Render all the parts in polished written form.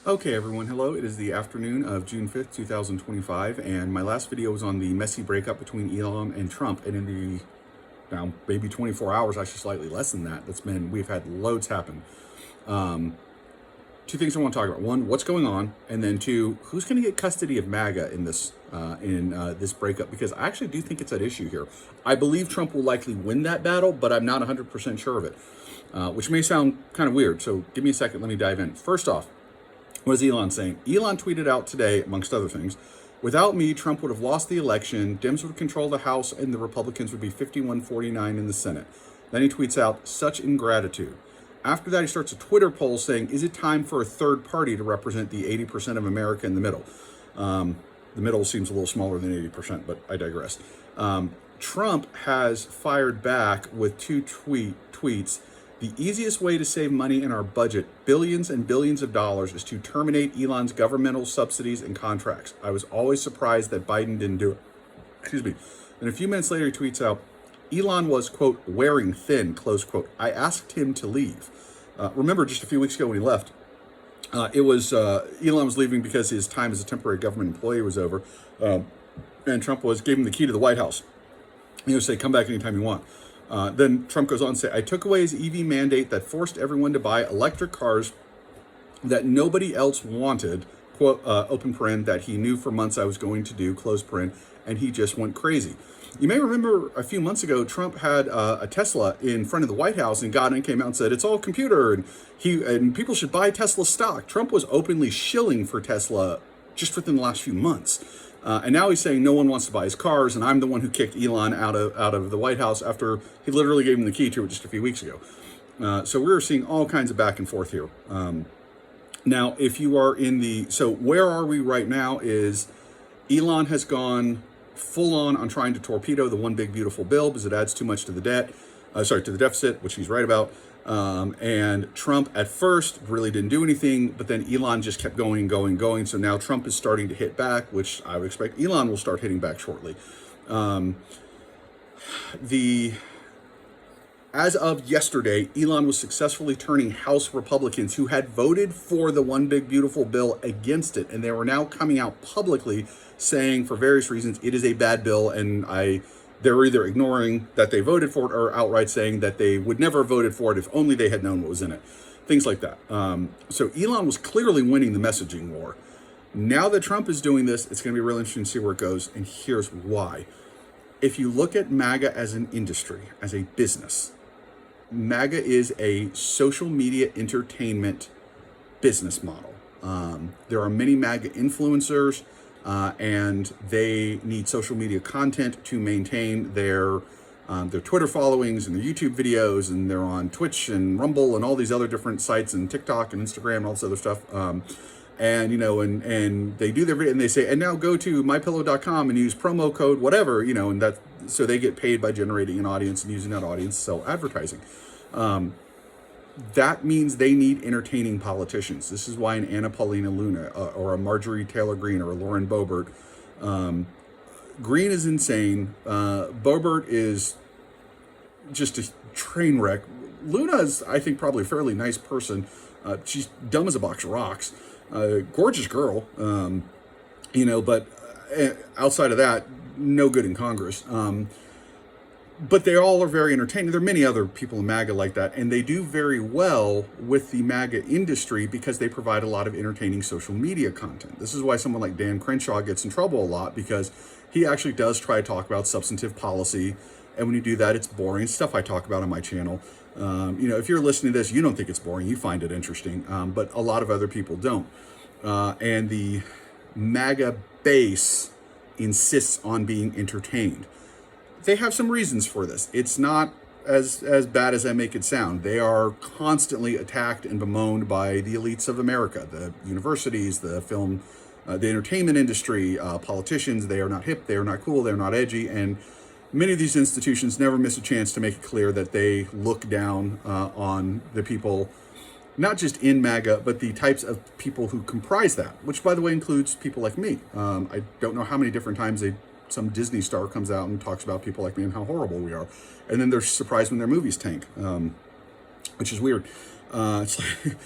Okay, everyone, hello. It is the afternoon of June 5th, 2025, and my last video was on the messy breakup between Elon and Trump. And in the now maybe 24 hours, actually slightly less than that, we've had loads happen. Two things I want to talk about: one, what's going on, and then two, who's going to get custody of MAGA in this breakup? Because I actually do think it's at issue here. I believe Trump will likely win that battle, but I'm not 100% sure of it, which may sound kind of weird. So give me a second. Let me dive in. First off, what is Elon saying? Elon tweeted out today, amongst other things, without me, Trump would have lost the election, Dems would control the House, and the Republicans would be 51-49 in the Senate. Then he tweets out, such ingratitude. After that, he starts a Twitter poll saying, is it time for a third party to represent the 80% of America in the middle? The middle seems a little smaller than 80%, but I digress. Trump has fired back with two tweets. The easiest way to save money in our budget, billions and billions of dollars, is to terminate Elon's governmental subsidies and contracts. I was always surprised that Biden didn't do it. Excuse me. And a few minutes later, he tweets out, Elon was, quote, wearing thin, close quote. I asked him to leave. Remember, just a few weeks ago when he left, Elon was leaving because his time as a temporary government employee was over. And Trump gave him the key to the White House. He would say, come back anytime you want. Then Trump goes on to say, I took away his EV mandate that forced everyone to buy electric cars that nobody else wanted, quote, open paren, that he knew for months I was going to do, close paren, and he just went crazy. You may remember a few months ago, Trump had a Tesla in front of the White House and got in, came out and said, it's all computer and people should buy Tesla stock. Trump was openly shilling for Tesla just within the last few months. And now he's saying no one wants to buy his cars, and I'm the one who kicked Elon out of the White House after he literally gave him the key to it just a few weeks ago. So we're seeing all kinds of back and forth here. Now, if you are so where are we right now is Elon has gone full on trying to torpedo the one big beautiful bill because it adds too much to the to the deficit, which he's right about. And Trump at first really didn't do anything, but then Elon just kept going. So now Trump is starting to hit back, which I would expect Elon will start hitting back shortly. As of yesterday, Elon was successfully turning House Republicans who had voted for the one big beautiful bill against it. And they were now coming out publicly saying for various reasons, it is a bad bill. And they're either ignoring that they voted for it or outright saying that they would never have voted for it if only they had known what was in it. Things like that. So Elon was clearly winning the messaging war. Now that Trump is doing this, it's going to be really interesting to see where it goes. And here's why. If you look at MAGA as an industry, as a business, MAGA is a social media entertainment business model. There are many MAGA influencers, and they need social media content to maintain their Twitter followings and their YouTube videos, and they're on Twitch and Rumble and all these other different sites and TikTok and Instagram and all this other stuff. And they do their video and they say, and now go to mypillow.com and use promo code whatever, and so they get paid by generating an audience and using that audience to sell advertising. That means they need entertaining politicians. This is why an Anna Paulina Luna or a Marjorie Taylor Greene or a Lauren Boebert, Greene is insane. Boebert is just a train wreck. Luna is, I think, probably a fairly nice person. She's dumb as a box of rocks. Gorgeous girl, but outside of that, no good in Congress. But they all are very entertaining. There are many other people in MAGA like that, and they do very well with the MAGA industry because they provide a lot of entertaining social media content. This is why someone like Dan Crenshaw gets in trouble a lot, because he actually does try to talk about substantive policy, and when you do that, it's boring. It's stuff I talk about on my channel. If you're listening to this, you don't think it's boring. You find it interesting, but a lot of other people don't. And the MAGA base insists on being entertained. They have some reasons for this. It's not as bad as I make it sound. They are constantly attacked and bemoaned by the elites of America, the universities, the film, the entertainment industry, politicians. They are not hip, they are not cool, they're not edgy, and many of these institutions never miss a chance to make it clear that they look down on the people, not just in MAGA, but the types of people who comprise that, which, by the way, includes people like me. I don't know how many different times some Disney star comes out and talks about people like me and how horrible we are. And then they're surprised when their movies tank, which is weird. It's like,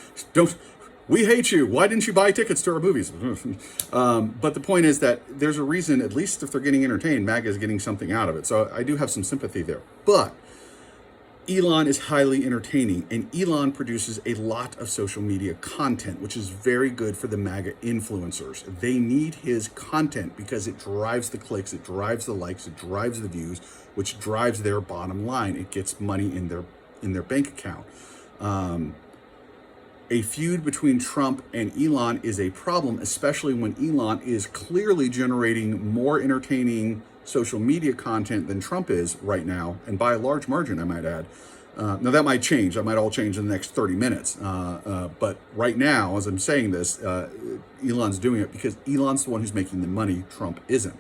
We hate you. Why didn't you buy tickets to our movies? But the point is that there's a reason, at least if they're getting entertained, MAGA is getting something out of it. So I do have some sympathy there. But Elon is highly entertaining, and Elon produces a lot of social media content, which is very good for the MAGA influencers. They need his content because it drives the clicks, it drives the likes, it drives the views, which drives their bottom line. It gets money in their bank account. A feud between Trump and Elon is a problem, especially when Elon is clearly generating more entertaining social media content than Trump is right now, and by a large margin, I might add. Now that might change. That might all change in the next 30 minutes. But right now, as I'm saying this, Elon's doing it because Elon's the one who's making the money. Trump isn't.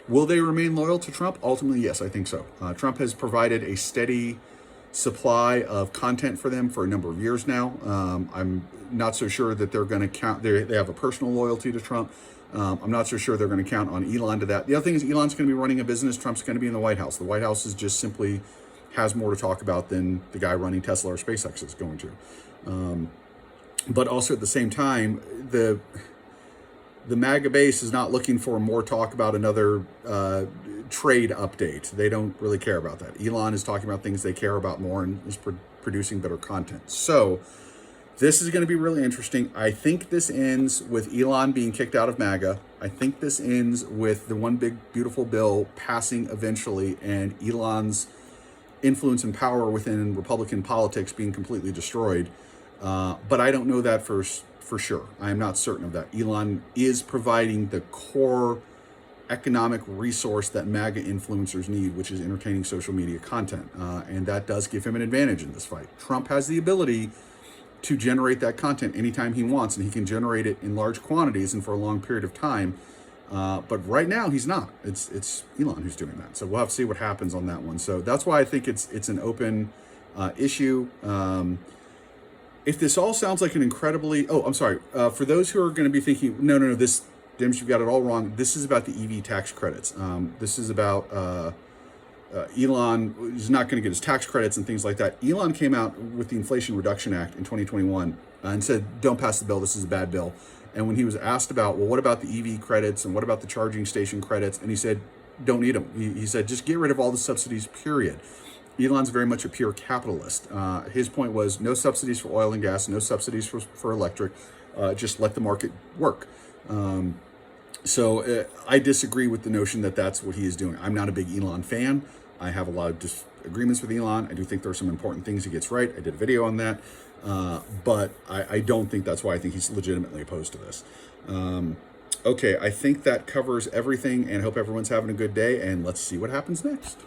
Will they remain loyal to Trump? Ultimately, yes, I think so. Trump has provided a steady supply of content for them for a number of years now. I'm not so sure that they're going to count. They have a personal loyalty to Trump. I'm not so sure they're going to count on Elon to that. The other thing is Elon's going to be running a business. Trump's going to be in the White House. The White House is just simply has more to talk about than the guy running Tesla or SpaceX is going to. But also at the same time, the MAGA base is not looking for more talk about another trade update. They don't really care about that. Elon is talking about things they care about more and is producing better content. So this is going to be really interesting. I think this ends with Elon being kicked out of MAGA. I think this ends with the one big beautiful bill passing eventually and Elon's influence and power within Republican politics being completely destroyed. But I don't know that for sure. I am not certain of that. Elon is providing the core economic resource that MAGA influencers need, which is entertaining social media content. And that does give him an advantage in this fight. Trump has the ability to generate that content anytime he wants, and he can generate it in large quantities and for a long period of time. But right now he's not. It's Elon who's doing that. So we'll have to see what happens on that one. So that's why I think it's an open issue. If this all sounds like an incredibly, I'm sorry. For those who are going to be thinking, no, this, Dims, you've got it all wrong. This is about the EV tax credits. This is about Elon is not going to get his tax credits and things like that. Elon came out with the Inflation Reduction Act in 2021 and said, don't pass the bill. This is a bad bill. And when he was asked about, well, what about the EV credits and what about the charging station credits? And he said, don't need them. He said, just get rid of all the subsidies, period. Elon's very much a pure capitalist. His point was no subsidies for oil and gas, no subsidies for electric, just let the market work. So I disagree with the notion that that's what he is doing. I'm not a big Elon fan. I have a lot of disagreements with Elon. I do think there are some important things he gets right. I did a video on that. But I don't think that's why I think he's legitimately opposed to this. Okay, I think that covers everything, and hope everyone's having a good day, and let's see what happens next.